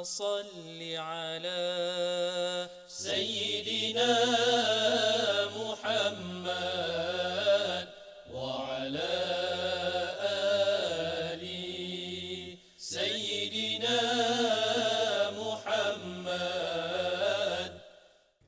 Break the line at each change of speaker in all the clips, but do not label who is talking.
صل على سيدنا محمد وعلى آل سيدنا محمد.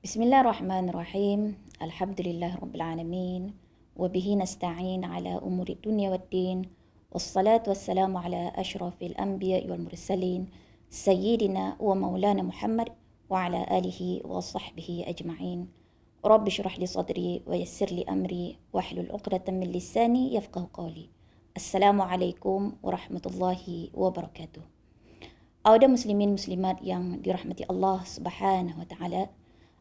Bismillahirrahmanirrahim. Alhamdulillah Rabbil Alamin. Wabihi nasta'in ala umuri dunia wad din. Wassalatu wassalamu ala ashrafil anbiya wal mursalin. Sayyidina wa maulana Muhammad wa ala alihi wa sahbihi ajma'in. Rabbi syrah li sadri wa yassir li amri wahlul 'uqdatam min lisani yafqahu qawli. Assalamualaikum warahmatullahi wabarakatuh. Auda muslimin muslimat yang dirahmati Allah Subhanahu wa taala.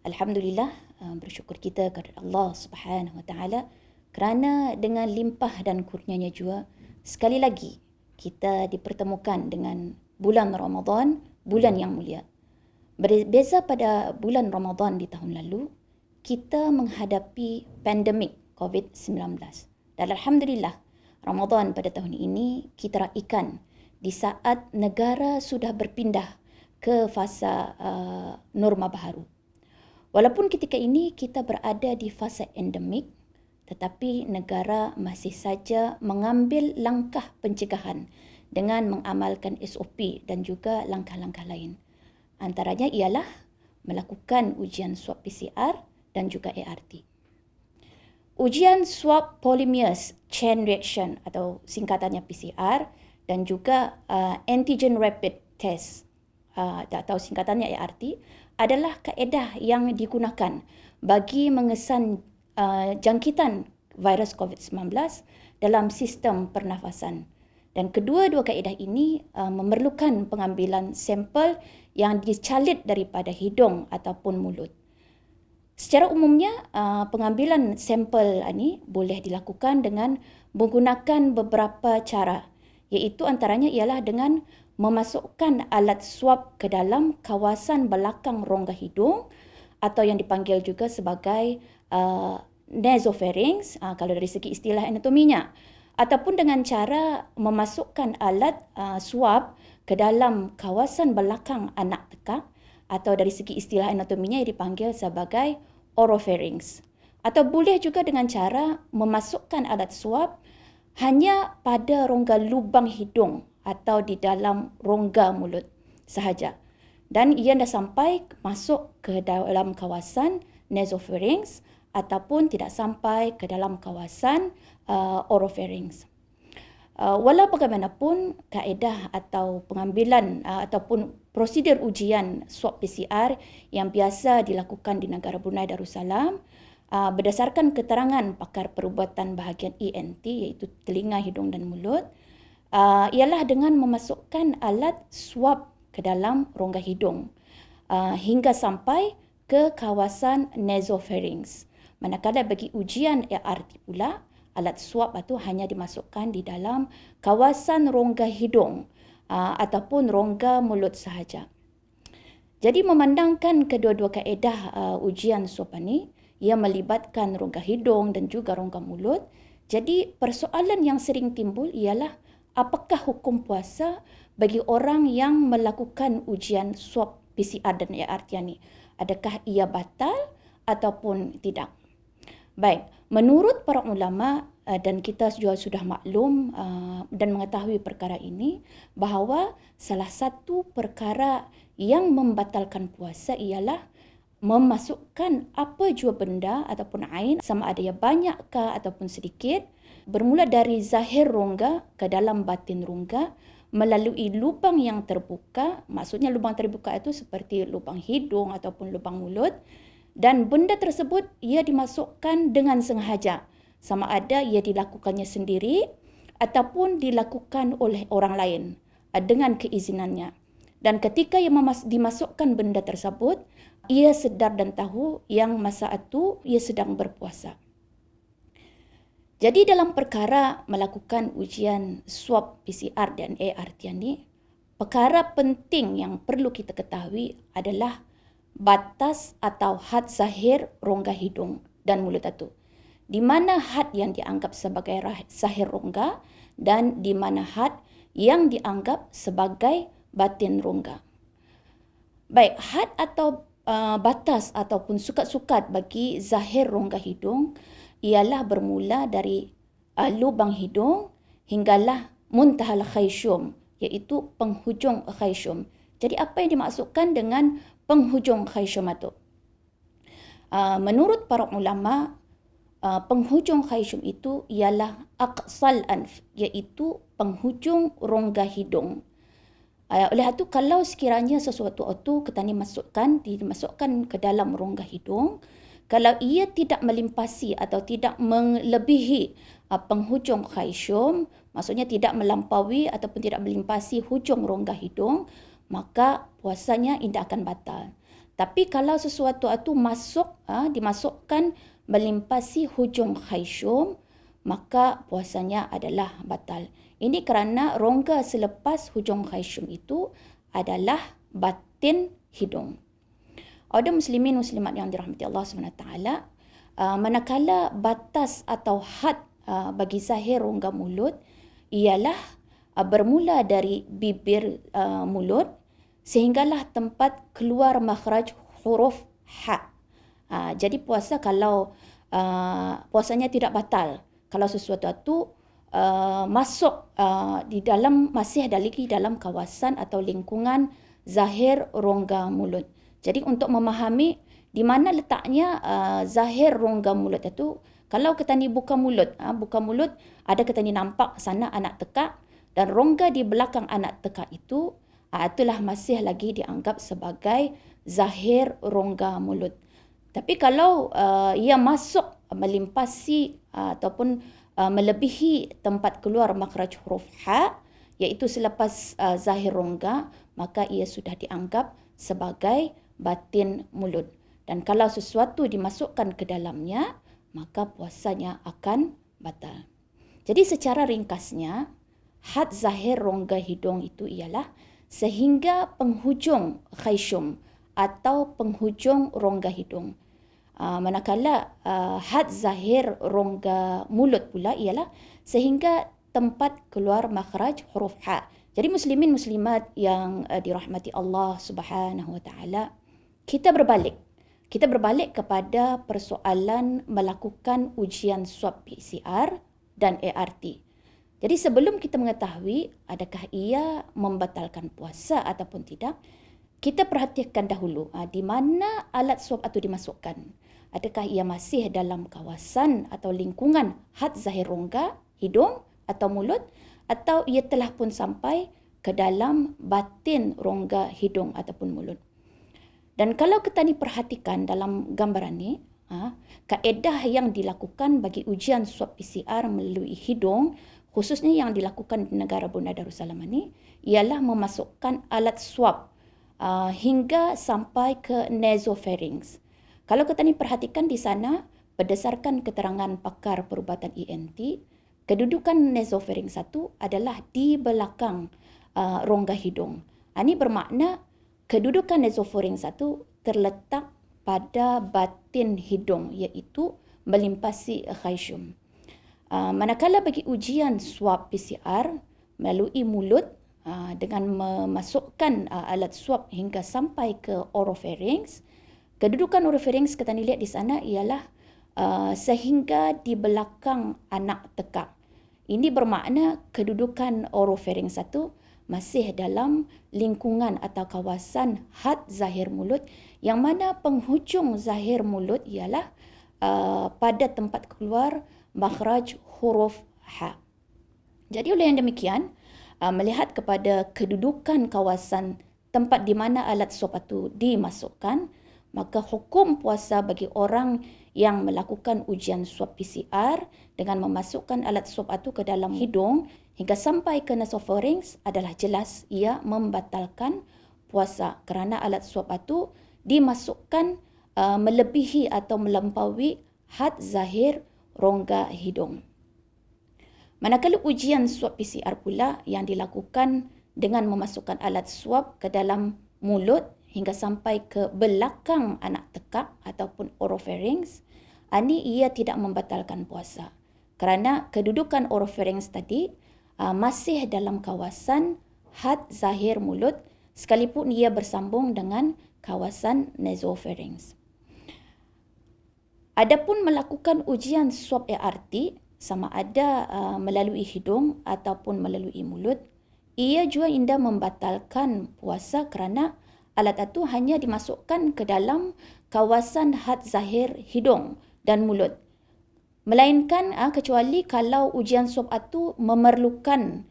Alhamdulillah, bersyukur kita kepada Allah Subhanahu wa taala kerana dengan limpah dan kurnianya jua sekali lagi kita dipertemukan dengan bulan Ramadan, bulan yang mulia. Berbeza pada bulan Ramadan di tahun lalu, kita menghadapi pandemik COVID-19. Dan alhamdulillah, Ramadan pada tahun ini kita raikan di saat negara sudah berpindah ke fasa norma baharu. Walaupun ketika ini kita berada di fasa endemik, tetapi negara masih saja mengambil langkah pencegahan dengan mengamalkan SOP dan juga langkah-langkah lain. Antaranya ialah melakukan ujian swab PCR dan juga ART. Ujian swab polymerase chain reaction atau singkatannya PCR dan juga antigen rapid test atau singkatannya ART adalah kaedah yang digunakan bagi mengesan jangkitan virus COVID-19 dalam sistem pernafasan. Dan kedua-dua kaedah ini memerlukan pengambilan sampel yang dicalit daripada hidung ataupun mulut. Secara umumnya, pengambilan sampel ini boleh dilakukan dengan menggunakan beberapa cara, iaitu antaranya ialah dengan memasukkan alat swab ke dalam kawasan belakang rongga hidung atau yang dipanggil juga sebagai nasopharynx kalau dari segi istilah anatominya, ataupun dengan cara memasukkan alat swab ke dalam kawasan belakang anak tekak atau dari segi istilah anatominya yang dipanggil sebagai oropharynx. Atau boleh juga dengan cara memasukkan alat swab hanya pada rongga lubang hidung atau di dalam rongga mulut sahaja. Dan ia dah sampai masuk ke dalam kawasan nasopharynx ataupun tidak sampai ke dalam kawasan oropharynx. Walau bagaimanapun, kaedah atau pengambilan ataupun prosedur ujian swab PCR yang biasa dilakukan di negara Brunei Darussalam berdasarkan keterangan pakar perubatan bahagian ENT iaitu telinga, hidung dan mulut ialah dengan memasukkan alat swab ke dalam rongga hidung hingga sampai ke kawasan nasopharynx. Manakala bagi ujian ART pula, alat swab itu hanya dimasukkan di dalam kawasan rongga hidung ataupun rongga mulut sahaja. Jadi memandangkan kedua-dua kaedah ujian swab ini, ia melibatkan rongga hidung dan juga rongga mulut. Jadi persoalan yang sering timbul ialah apakah hukum puasa bagi orang yang melakukan ujian swab PCR dan ART ini? Adakah ia batal ataupun tidak? Baik, menurut para ulama dan kita juga sudah maklum dan mengetahui perkara ini bahawa salah satu perkara yang membatalkan puasa ialah memasukkan apa jua benda ataupun ain, sama ada ia banyakkah ataupun sedikit, bermula dari zahir rongga ke dalam batin rongga melalui lubang yang terbuka. Maksudnya lubang terbuka itu seperti lubang hidung ataupun lubang mulut, dan benda tersebut ia dimasukkan dengan sengaja, sama ada ia dilakukannya sendiri ataupun dilakukan oleh orang lain dengan keizinannya. Dan ketika ia dimasukkan benda tersebut, ia sedar dan tahu yang masa itu ia sedang berpuasa. Jadi dalam perkara melakukan ujian swab PCR dan ART ini, perkara penting yang perlu kita ketahui adalah batas atau had zahir rongga hidung dan mulut itu. Di mana had yang dianggap sebagai zahir rongga dan di mana had yang dianggap sebagai batin rongga. Baik, had atau batas ataupun sukat-sukat bagi zahir rongga hidung ialah bermula dari lubang hidung hinggalah muntahal khayshum, iaitu penghujung khayshum. Jadi apa yang dimaksudkan dengan penghujung khayshum itu? Menurut para ulama, penghujung khayshum itu ialah aqsal anf, iaitu penghujung rongga hidung. Oleh itu, kalau sekiranya sesuatu itu kita dimasukkan ke dalam rongga hidung, kalau ia tidak melimpasi atau tidak melebihi penghujung khayshum, maksudnya tidak melampaui ataupun tidak melimpasi hujung rongga hidung, maka puasanya tidak akan batal. Tapi kalau sesuatu itu dimasukkan melimpasi hujung khayshum, maka puasanya adalah batal. Ini kerana rongga selepas hujung khayshum itu adalah batin hidung. Ada muslimin muslimat yang dirahmati Allah SWT, manakala batas atau had bagi zahir rongga mulut ialah bermula dari bibir mulut sehinggalah tempat keluar makhraj huruf ha. Jadi puasanya tidak batal kalau sesuatu itu masuk masih ada lagi dalam kawasan atau lingkungan zahir rongga mulut. Jadi untuk memahami di mana letaknya zahir rongga mulut itu, kalau kita ni buka mulut ada kita ni nampak sana anak tekak dan rongga di belakang anak tekak itu itulah masih lagi dianggap sebagai zahir rongga mulut. Tapi kalau ia masuk melimpasi ataupun melebihi tempat keluar makhraj huruf ha, iaitu selepas zahir rongga, maka ia sudah dianggap sebagai batin mulut. Dan kalau sesuatu dimasukkan ke dalamnya, maka puasanya akan batal. Jadi secara ringkasnya, had zahir rongga hidung itu ialah sehingga penghujung khayshum atau penghujung rongga hidung. Manakala had zahir rongga mulut pula ialah sehingga tempat keluar makhraj huruf ha. Jadi muslimin muslimat yang dirahmati Allah Subhanahu wa taala, kita berbalik kepada persoalan melakukan ujian swab PCR dan ART. Jadi sebelum kita mengetahui adakah ia membatalkan puasa ataupun tidak, kita perhatikan dahulu di mana alat swab itu dimasukkan. Adakah ia masih dalam kawasan atau lingkungan had zahir rongga hidung atau mulut, atau ia telah pun sampai ke dalam batin rongga hidung ataupun mulut. Dan kalau kita ni perhatikan dalam gambaran ni, kaedah yang dilakukan bagi ujian swab PCR melalui hidung, khususnya yang dilakukan di negara Bunda Darussalam ini, ialah memasukkan alat swab hingga sampai ke nasopharynx. Kalau kita ni perhatikan di sana, berdasarkan keterangan pakar perubatan ENT, kedudukan nasopharynx satu adalah di belakang rongga hidung. Ini bermakna kedudukan nasopharynx satu terletak pada batin hidung, iaitu melimpasi khayshum. Manakala bagi ujian swab PCR melalui mulut dengan memasukkan alat swab hingga sampai ke oropharynx, kedudukan oropharynx kita lihat di sana ialah sehingga di belakang anak tekak. Ini bermakna kedudukan oropharynx satu masih dalam lingkungan atau kawasan had zahir mulut, yang mana penghujung zahir mulut ialah pada tempat keluar makhraj huruf ha. Jadi oleh yang demikian, melihat kepada kedudukan kawasan tempat di mana alat swab itu dimasukkan, maka hukum puasa bagi orang yang melakukan ujian swab PCR dengan memasukkan alat swab itu ke dalam hidung hingga sampai ke nasopharynx adalah jelas ia membatalkan puasa kerana alat swab itu dimasukkan melebihi atau melampaui had zahir rongga hidung. Manakala ujian swab PCR pula yang dilakukan dengan memasukkan alat swab ke dalam mulut hingga sampai ke belakang anak tekak ataupun oropharynx, ini ia tidak membatalkan puasa kerana kedudukan oropharynx tadi masih dalam kawasan had zahir mulut sekalipun ia bersambung dengan kawasan nasopharynx. Adapun melakukan ujian swab ART sama ada melalui hidung ataupun melalui mulut, ia juga indah membatalkan puasa kerana alat itu hanya dimasukkan ke dalam kawasan had zahir hidung dan mulut. Melainkan kecuali kalau ujian swab itu memerlukan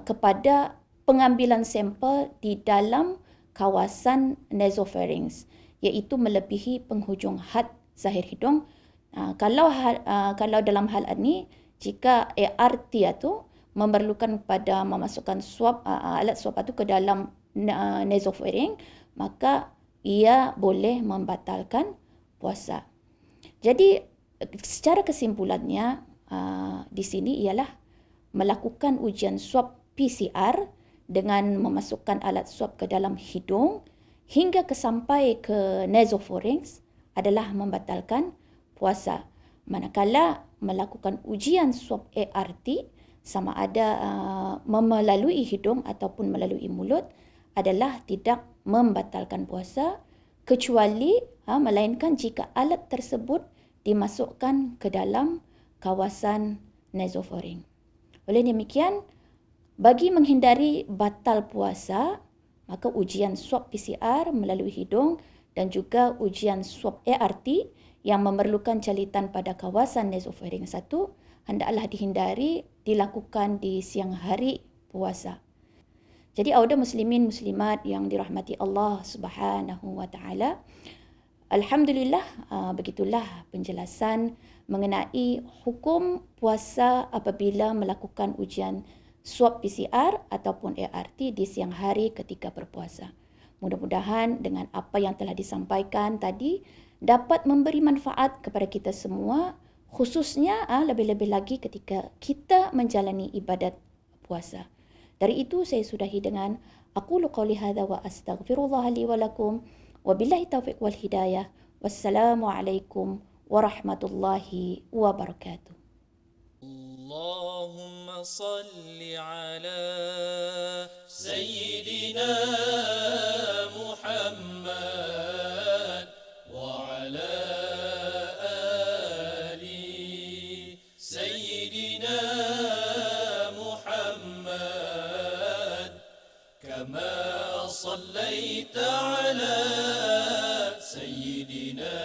kepada pengambilan sampel di dalam kawasan nasopharynx, iaitu melebihi penghujung had zahir hidung. Kalau dalam hal ini, jika ART itu memerlukan pada memasukkan alat swab itu ke dalam nasopharynx, maka ia boleh membatalkan puasa. Jadi secara kesimpulannya di sini ialah melakukan ujian swab PCR dengan memasukkan alat swab ke dalam hidung hingga sampai ke nasopharynx adalah membatalkan puasa. Manakala melakukan ujian swab ART sama ada melalui hidung ataupun melalui mulut adalah tidak membatalkan puasa, kecuali melainkan jika alat tersebut dimasukkan ke dalam kawasan nasopharynx. Oleh demikian, bagi menghindari batal puasa, maka ujian swab PCR melalui hidung dan juga ujian swab ART yang memerlukan jalitan pada kawasan nasopharynx satu hendaklah dihindari dilakukan di siang hari puasa. Jadi awda muslimin muslimat yang dirahmati Allah Subhanahu wa taala, alhamdulillah begitulah penjelasan mengenai hukum puasa apabila melakukan ujian swab PCR ataupun ART di siang hari ketika berpuasa. Mudah-mudahan dengan apa yang telah disampaikan tadi dapat memberi manfaat kepada kita semua, khususnya lebih-lebih lagi ketika kita menjalani ibadat puasa. Dari itu saya sudahi dengan aqulu qawli hadza wa astaghfirullah li wa lakum wa billahi taufiq wal hidayah. Wassalamualaikum warahmatullahi wabarakatuh.
اللهم صل على سيدنا محمد وعلى آل سيدنا محمد كما صليت على سيدنا